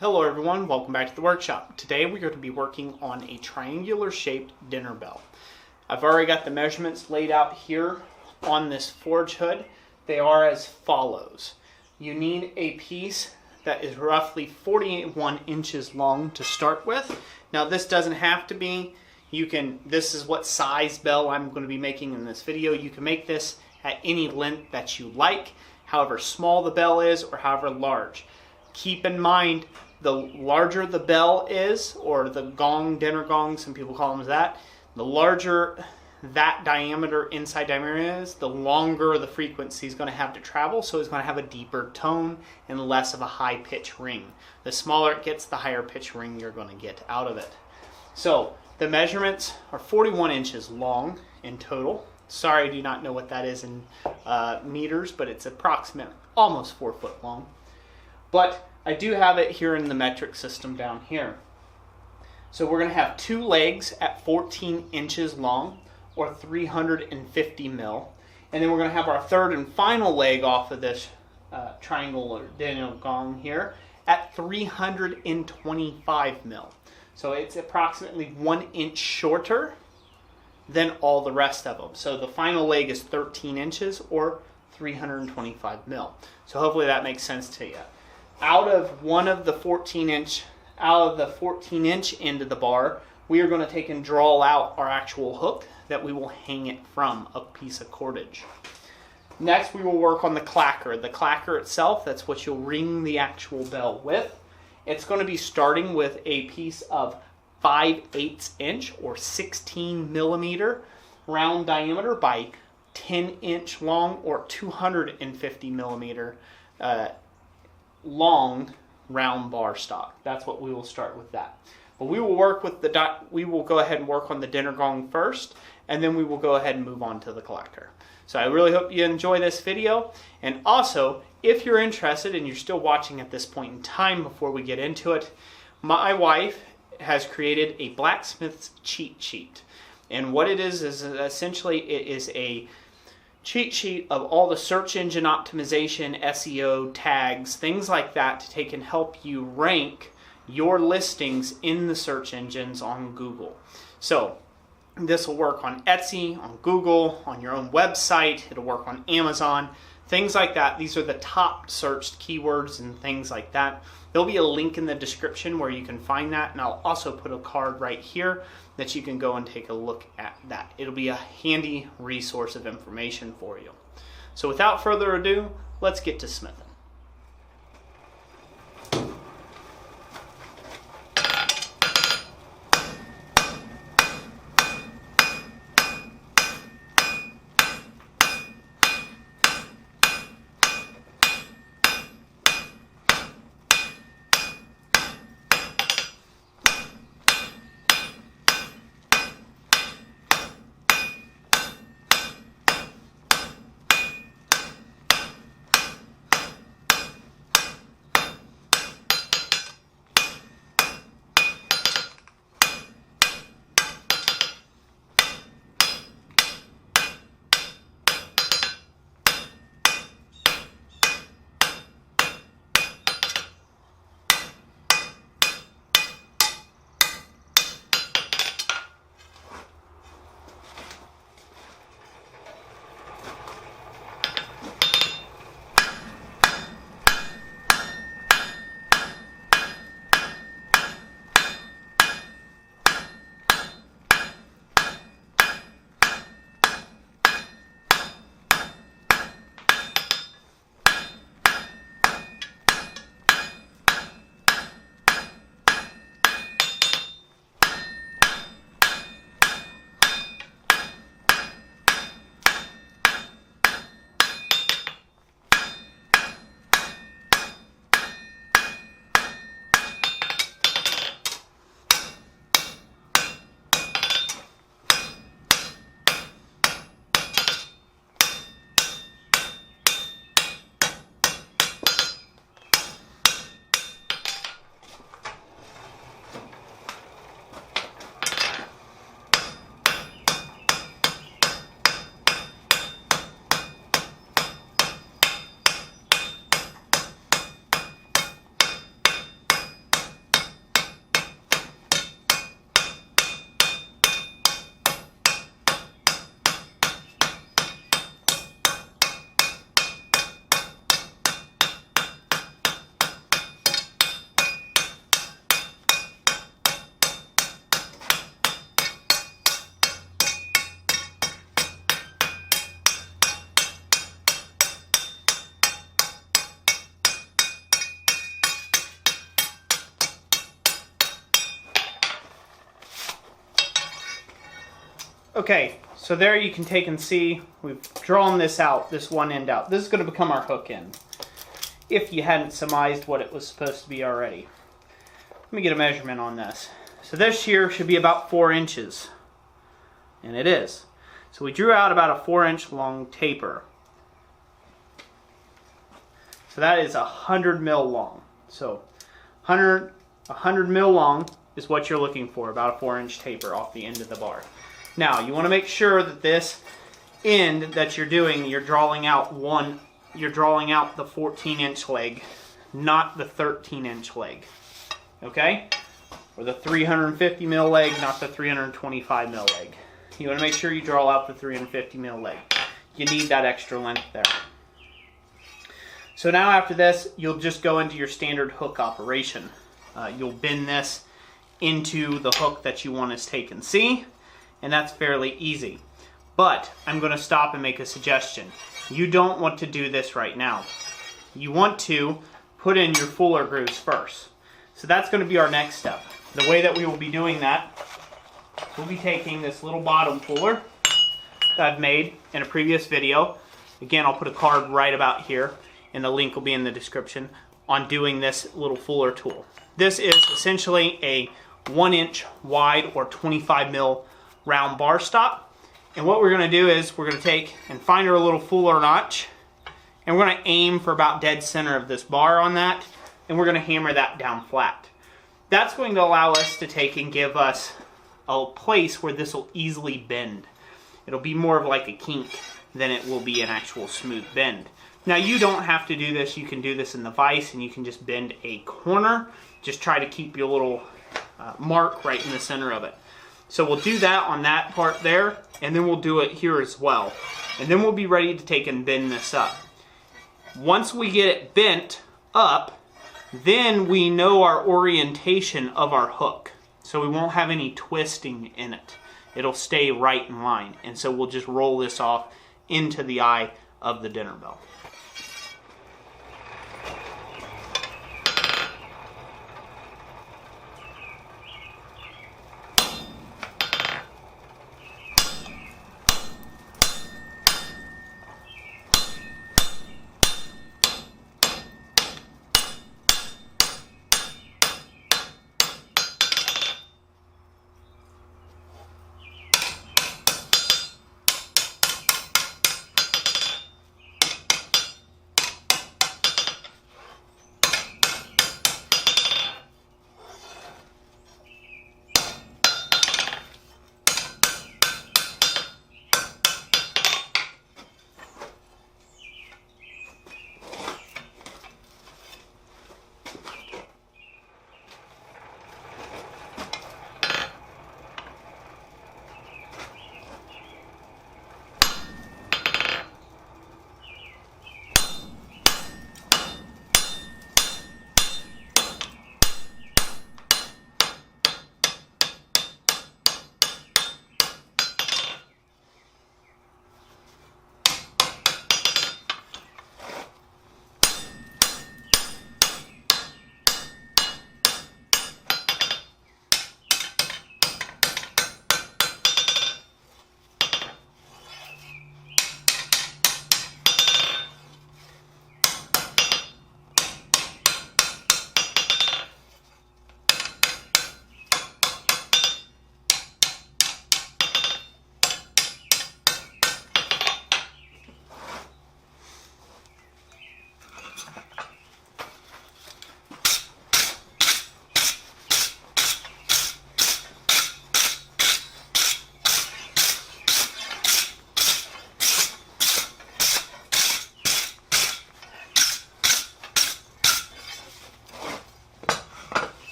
Hello everyone, welcome back to the workshop. Today we're going to be working on a triangular shaped dinner bell. I've already got the measurements laid out here on this forge hood. They are as follows. You need a piece that is roughly 41 inches long to start with. Now this doesn't have to be. This is what size bell I'm going to be making in this video. You can make this at any length that you like, however small the bell is or however large. Keep in mind, the larger the bell is, or the gong, dinner gong, some people call them that, the larger that diameter, inside diameter is, the longer the frequency is going to have to travel, so it's going to have a deeper tone and less of a high pitch ring. The smaller it gets, the higher pitch ring you're going to get out of it. So the measurements are 41 inches long in total. Sorry, I do not know what that is in meters, but it's approximately almost 4 foot long. But I do have it here in the metric system down here. So we're going to have two legs at 14 inches long, or 350 mil. And then we're going to have our third and final leg off of this triangle or dinner gong here at 325 mil. So it's approximately 1 inch shorter than all the rest of them. So the final leg is 13 inches or 325 mil. So hopefully that makes sense to you. Out of the 14 inch end of the bar, we are going to take and draw out our actual hook that we will hang it from a piece of cordage. Next, we will work on the clacker. The clacker itself, that's what you'll ring the actual bell with. It's going to be starting with a piece of 5/8 inch or 16 millimeter round diameter by 10 inch long or 250 millimeter long round bar stock. That's what we will start with that. But we will work with we will go ahead and work on the dinner gong first, and then we will go ahead and move on to the clacker. So I really hope you enjoy this video. And also, if you're interested and you're still watching at this point in time before we get into it, my wife has created a Blacksmith's cheat sheet. And what it is essentially it is a cheat sheet of all the search engine optimization, SEO, tags, things like that to take and help you rank your listings in the search engines on Google. So this will work on Etsy, on Google, on your own website. It'll work on Amazon, things like that. These are the top searched keywords and things like that. There'll be a link in the description where you can find that, and I'll also put a card right here that you can go and take a look at that. It'll be a handy resource of information for you. So without further ado, let's get to smithing. Okay, so there you can take and see we've drawn this out, this one end out. This is going to become our hook end, if you hadn't surmised what it was supposed to be already. Let me get a measurement on this. So this here should be about 4 inches, and it is. So we drew out about a 4-inch long taper. So that is 100 mil long. So 100 mil long is what you're looking for, about a 4-inch taper off the end of the bar. Now you want to make sure that this end that you're doing, you're drawing out the 14-inch leg, not the 13-inch leg. Okay? Or the 350 mil leg, not the 325 mil leg. You want to make sure you draw out the 350 mil leg. You need that extra length there. So now after this, you'll just go into your standard hook operation. You'll bend this into the hook that you want to take and see, and that's fairly easy. But I'm going to stop and make a suggestion. You don't want to do this right now. You want to put in your fuller grooves first. So that's going to be our next step. The way that we will be doing that, we'll be taking this little bottom fuller that I've made in a previous video. Again, I'll put a card right about here, and the link will be in the description on doing this little fuller tool. This is essentially a 1-inch wide or 25 mil round bar stop. And what we're going to do is we're going to take and find our little fuller notch, and we're going to aim for about dead center of this bar on that, and we're going to hammer that down flat. That's going to allow us to take and give us a place where this will easily bend. It'll be more of like a kink than it will be an actual smooth bend. Now you don't have to do this. You can do this in the vise, and you can just bend a corner. Just try to keep your little mark right in the center of it. So we'll do that on that part there, and then we'll do it here as well. And then we'll be ready to take and bend this up. Once we get it bent up, then we know our orientation of our hook. So we won't have any twisting in it. It'll stay right in line. And so we'll just roll this off into the eye of the dinner bell.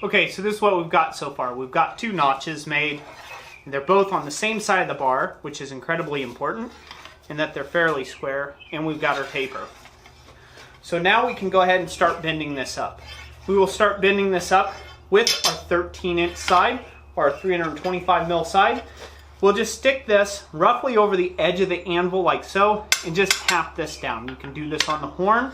Okay, so this is what we've got so far. We've got 2 notches made. They're both on the same side of the bar, which is incredibly important, and that they're fairly square, and we've got our taper. So now we can go ahead and start bending this up. We will start bending this up with our 13-inch side, or our 325 mil side. We'll just stick this roughly over the edge of the anvil like so, and just tap this down. You can do this on the horn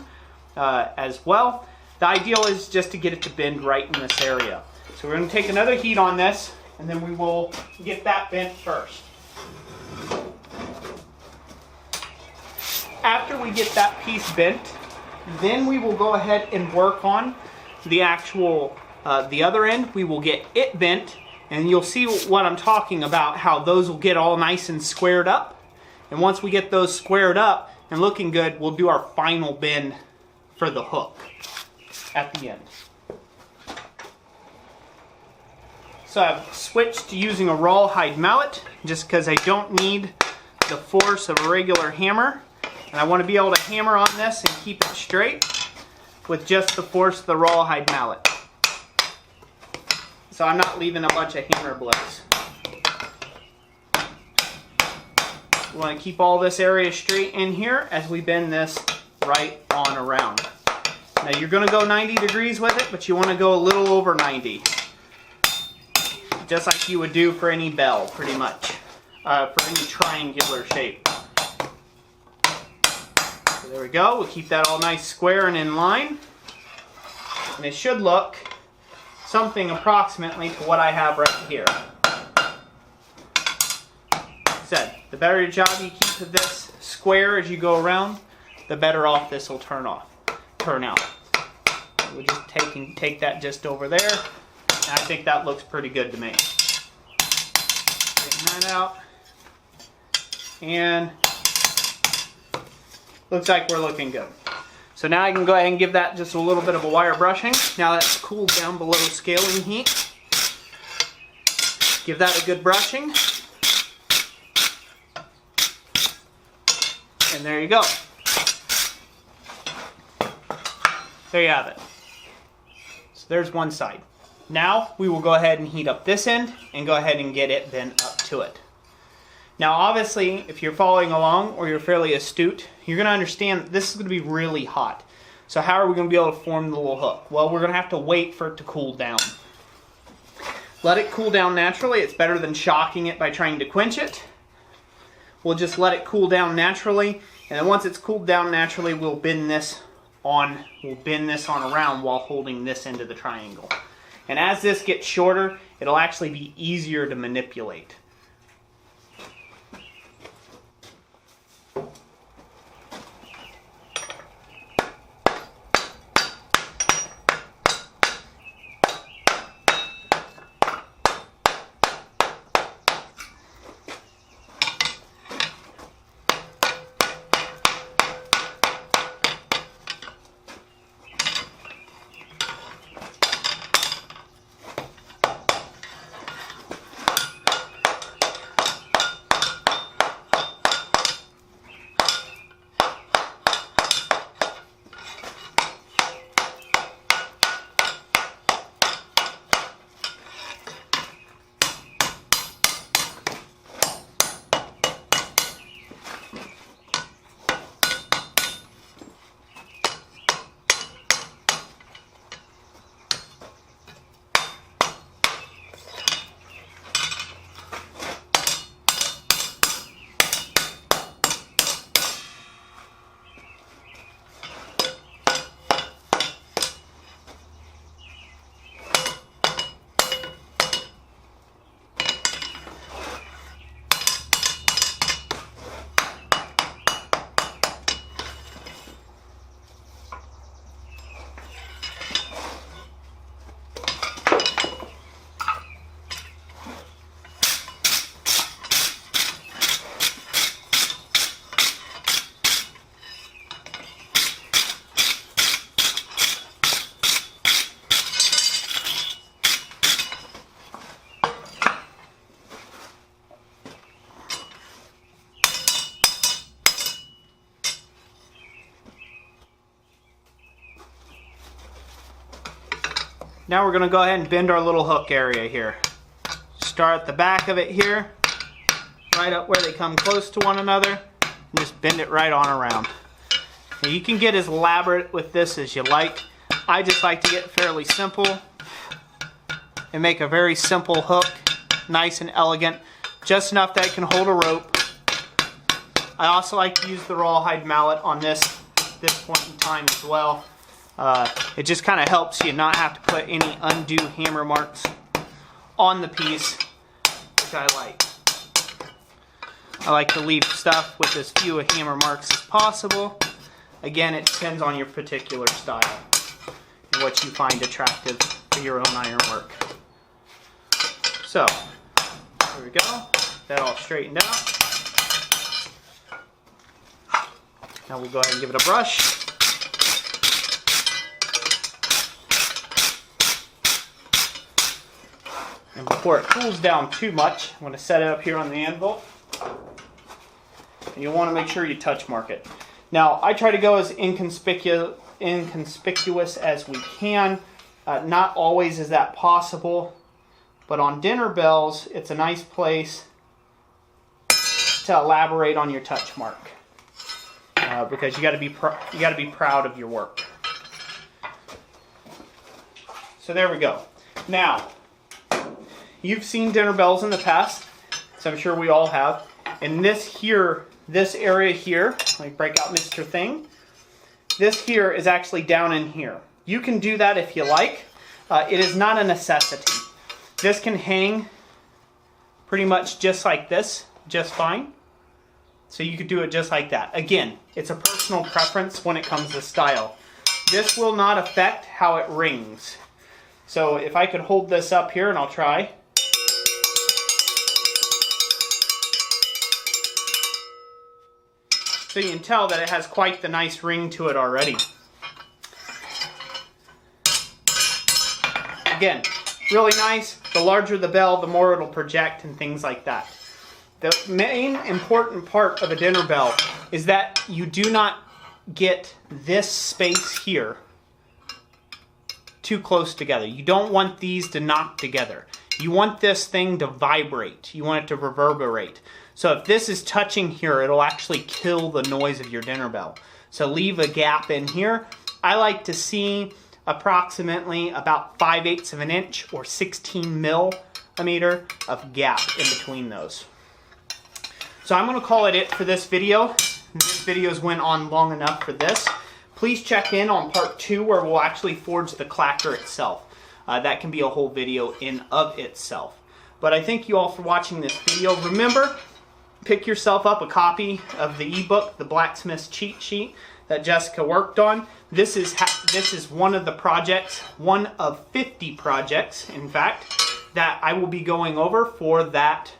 as well. The ideal is just to get it to bend right in this area. So we're going to take another heat on this, and then we will get that bent first. After we get that piece bent, then we will go ahead and work on the actual, the other end. We will get it bent, and you'll see what I'm talking about, how those will get all nice and squared up. And once we get those squared up and looking good, we'll do our final bend for the hook at the end. So I've switched to using a rawhide mallet just because I don't need the force of a regular hammer. And I want to be able to hammer on this and keep it straight with just the force of the rawhide mallet. So I'm not leaving a bunch of hammer blows. We want to keep all this area straight in here as we bend this right on around. Now you're going to go 90 degrees with it, but you want to go a little over 90. Just like you would do for any bell, pretty much. For any triangular shape. So there we go. We'll keep that all nice square and in line. And it should look something approximately to what I have right here. Said, the better job you keep of this square as you go around, the better off this will turn out. We'll just take that just over there. And I think that looks pretty good to me. Straighten that out. And looks like we're looking good. So now I can go ahead and give that just a little bit of a wire brushing. Now that's cooled down below scaling heat. Give that a good brushing. And there you go. There you have it. So there's one side. Now we will go ahead and heat up this end and go ahead and get it bent up to it. Now obviously, if you're following along or you're fairly astute, you're going to understand that this is going to be really hot. So how are we going to be able to form the little hook? Well, we're going to have to wait for it to cool down. Let it cool down naturally. It's better than shocking it by trying to quench it. We'll just let it cool down naturally, and then once it's cooled down naturally, we'll bend this on around while holding this end of the triangle. And as this gets shorter, it'll actually be easier to manipulate. Now we're going to go ahead and bend our little hook area here. Start at the back of it here, right up where they come close to one another, and just bend it right on around. Now you can get as elaborate with this as you like. I just like to get fairly simple and make a very simple hook, nice and elegant, just enough that it can hold a rope. I also like to use the rawhide mallet on this point in time as well. It just kind of helps you not have to put any undue hammer marks on the piece I like. I like to leave stuff with as few hammer marks as possible. Again, it depends on your particular style and what you find attractive to your own ironwork. So, there we go. That all straightened out. Now we'll go ahead and give it a brush. And before it cools down too much, I'm going to set it up here on the anvil. And you'll want to make sure you touch mark it. Now, I try to go as inconspicuous as we can. Not always is that possible, but on dinner bells, it's a nice place to elaborate on your touch mark because you got to be proud of your work. So there we go. Now, you've seen dinner bells in the past, so I'm sure we all have. And this area here, let me break out Mr. Thing. This here is actually down in here. You can do that if you like. It is not a necessity. This can hang pretty much just like this, just fine. So you could do it just like that. Again, it's a personal preference when it comes to style. This will not affect how it rings. So if I could hold this up here, and I'll try. So you can tell that it has quite the nice ring to it already. Again, really nice. The larger the bell, the more it'll project and things like that. The main important part of a dinner bell is that you do not get this space here too close together. You don't want these to knock together. You want this thing to vibrate. You want it to reverberate. So if this is touching here, it'll actually kill the noise of your dinner bell. So leave a gap in here. I like to see approximately about 5/8 of an inch or 16 millimeter of gap in between those. So I'm going to call it for this video. This video's went on long enough for this. Please check in on part 2 where we'll actually forge the clacker itself. That can be a whole video in of itself. But I thank you all for watching this video. Remember, pick yourself up a copy of the ebook, the Blacksmith's Cheat Sheet that Jessica worked on. This is one of the projects, one of 50 projects, in fact, that I will be going over for that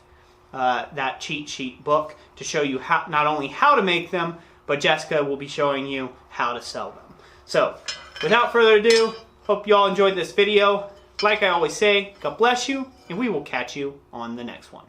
cheat sheet book to show you how, not only how to make them, but Jessica will be showing you how to sell them. So, without further ado, hope you all enjoyed this video. Like I always say, God bless you, and we will catch you on the next one.